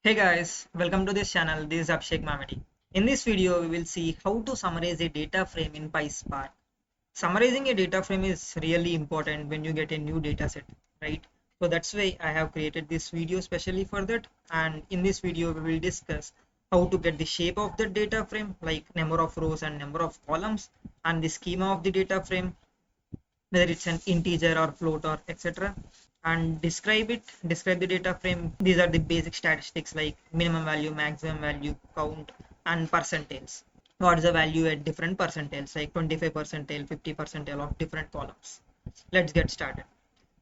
Hey guys, welcome to this channel. This is Abhishek Mamedi. In this video, we will see how to summarize a data frame in PySpark. Summarizing a data frame is really important when you get a new data set, right? So that's why I have created this video specially for that. And in this video, we will discuss how to get the shape of the data frame, like number of rows and number of columns, and the schema of the data frame, whether it's an integer or float or etc, and describe the data frame. These are the basic statistics like minimum value, maximum value, count, and percentiles. What is the value at different percentiles, like 25 percentile, 50 percentile of different columns. Let's get started.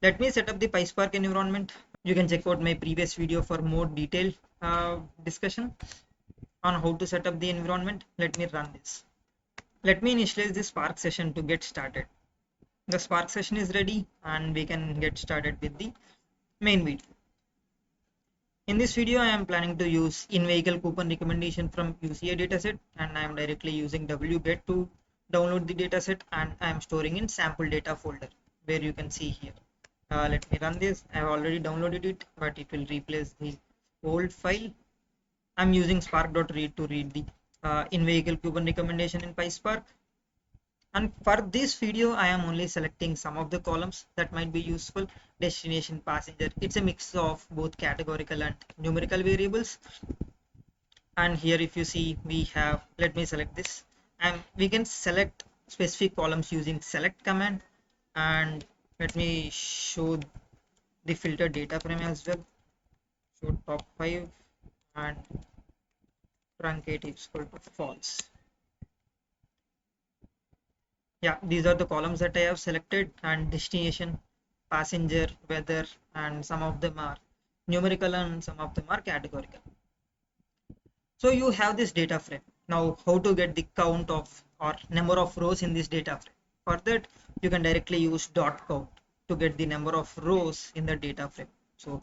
Let me set up the PySpark environment. You can check out my previous video for more detailed discussion on how to set up the environment. Let me run this. Let me initialize this Spark session to get started. The Spark session is ready and we can get started with the main video. In this video, I am planning to use in-vehicle coupon recommendation from UCA dataset, and I am directly using wget to download the dataset, and I am storing in sample data folder where you can see here. Let me run this. I have already downloaded it, but it will replace the old file. I'm using spark.read to read the in-vehicle coupon recommendation in PySpark. And for this video, I am only selecting some of the columns that might be useful. Destination, passenger. It's a mix of both categorical and numerical variables. And here, if you see, we have, let me select this. And we can select specific columns using select command. And let me show the filter data frame as well. Show top 5 and truncate is equal to false. Yeah, these are the columns that I have selected, and destination, passenger, weather, and some of them are numerical and some of them are categorical. So you have this data frame. Now how to get the count of or number of rows in this data frame? For that, you can directly use dot count to get the number of rows in the data frame. So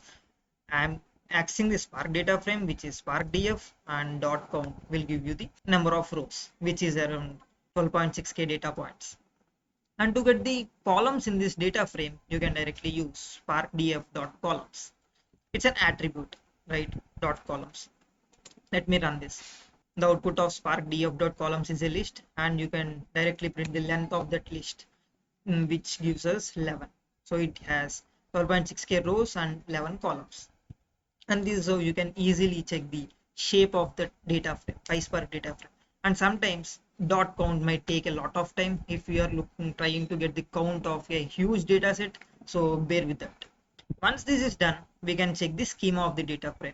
I'm accessing the Spark data frame, which is Spark df, and dot count will give you the number of rows, which is around 12.6k data points. And to get the columns in this data frame, you can directly use Spark df dot columns. It's an attribute, right? Dot columns. Let me run this. The output of Spark df dot columns is a list, and you can directly print the length of that list, which gives us 11. So it has 12.6k rows and 11 columns. And this is how you can easily check the shape of the data frame, PySpark data frame. And sometimes dot count might take a lot of time if you are trying to get the count of a huge data set, so bear with that. Once this is done, we can check the schema of the data frame.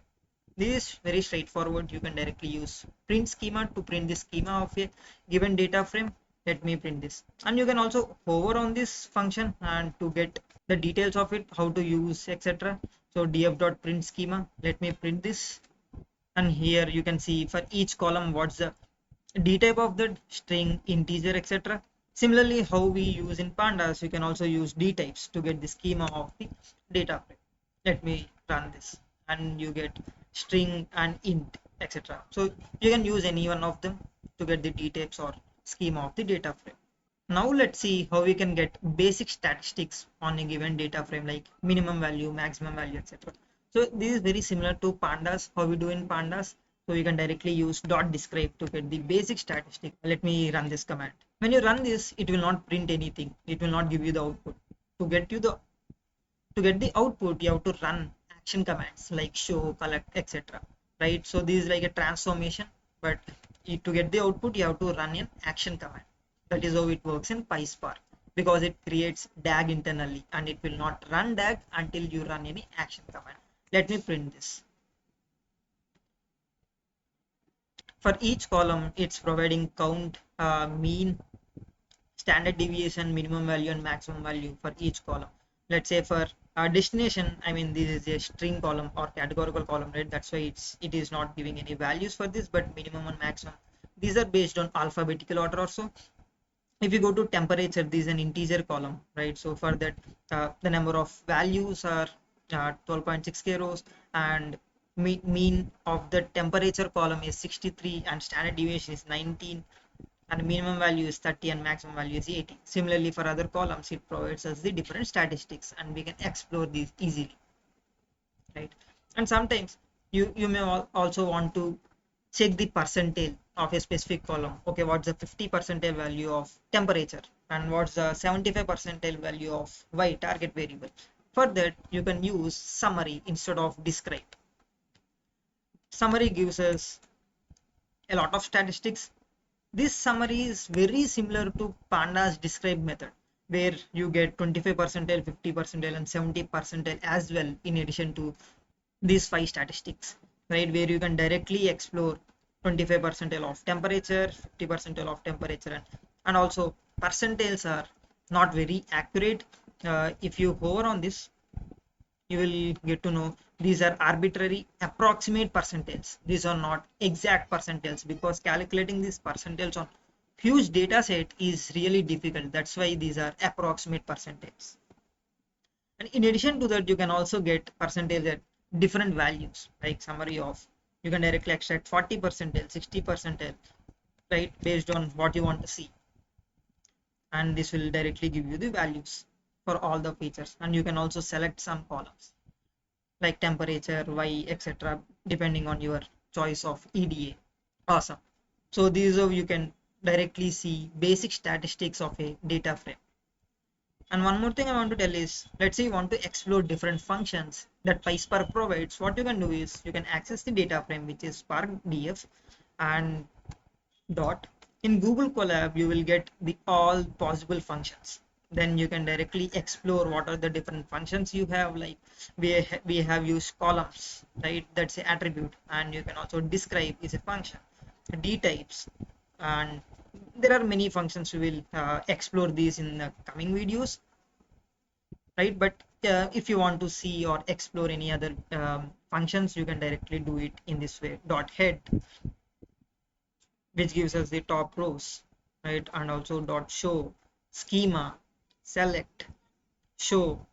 This is very straightforward. You can directly use print schema to print the schema of a given data frame. Let me print this, and you can also hover on this function and to get the details of it, how to use, etc. So df.print schema, let me print this, and here you can see for each column what's the d type of the string, integer, etc. Similarly, how we use in pandas, you can also use d types to get the schema of the data frame. Let me run this, and you get string and int, etc. So you can use any one of them to get the d types or schema of the data frame. Now let's see how we can get basic statistics on a given data frame, like minimum value, maximum value, etc. So this is very similar to pandas, how we do in pandas. So you can directly use dot describe to get the basic statistic. Let me run this command. When you run this, it will not print anything. It will not give you the output. To get the output, you have to run action commands like show, collect, etc. Right? So this is like a transformation, but to get the output, you have to run an action command. That is how it works in PySpark, because it creates DAG internally and it will not run DAG until you run any action command. Let me print this. For each column, it's providing count, mean, standard deviation, minimum value, and maximum value for each column. Let's say for destination, I mean, this is a string column or categorical column, right? That's why it is not giving any values for this, but minimum and maximum, these are based on alphabetical order also. If you go to temperature, this is an integer column, right? So for that, the number of values are 12.6k rows, and mean of the temperature column is 63, and standard deviation is 19, and minimum value is 30 and maximum value is 80. Similarly, for other columns, it provides us the different statistics and we can explore these easily, right? And sometimes You may also want to check the percentile of a specific column. Okay, what's the 50 percentile value of temperature and what's the 75 percentile value of y target variable. For that you can use summary instead of describe. Summary gives us a lot of statistics. This summary is very similar to pandas describe method, where you get 25 percentile, 50 percentile and 70 percentile as well, in addition to these 5 statistics, right, where you can directly explore 25 percentile of temperature, 50 percentile of temperature, and also percentiles are not very accurate. If you hover on this, you will get to know these are arbitrary approximate percentiles. These are not exact percentiles, because calculating these percentiles on huge data set is really difficult. That's why these are approximate percentiles. And in addition to that, you can also get percentage at different values, like summary of, you can directly extract 40 percentile, 60 percentile, right, based on what you want to see. And this will directly give you the values for all the features. And you can also select some columns like temperature, y, etc., depending on your choice of EDA. Awesome. So these are, you can directly see basic statistics of a data frame. And one more thing I want to tell is, let's say you want to explore different functions that PySpark provides. What you can do is you can access the data frame, which is Spark DF and dot. In Google Colab, you will get the all possible functions. Then you can directly explore what are the different functions you have. Like we have used columns, right? That's an attribute, and you can also describe is a function. D types, and there are many functions. We will explore these in the coming videos, right? But if you want to see or explore any other functions, you can directly do it in this way. Dot head, which gives us the top rows, right? And also dot show, schema, select, show,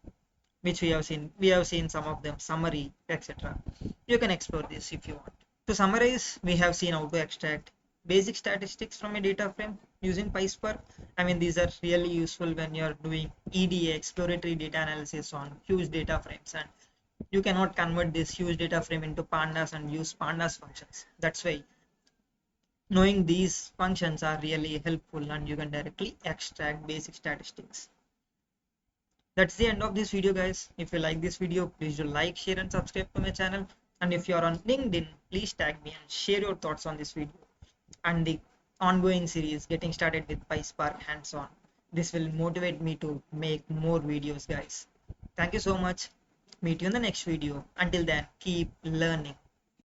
which we have seen some of them, summary, etc. You can explore this if you want. To summarize, we have seen how to extract basic statistics from a data frame using PySpark. I mean, these are really useful when you're doing EDA, exploratory data analysis on huge data frames, and you cannot convert this huge data frame into pandas and use pandas functions. That's why knowing these functions are really helpful, and you can directly extract basic statistics. That's the end of this video, guys. If you like this video, please do like, share and subscribe to my channel. And if you are on LinkedIn, please tag me and share your thoughts on this video and the ongoing series getting started with PySpark hands-on. This will motivate me to make more videos, guys. Thank you so much. Meet you in the next video. Until then, keep learning.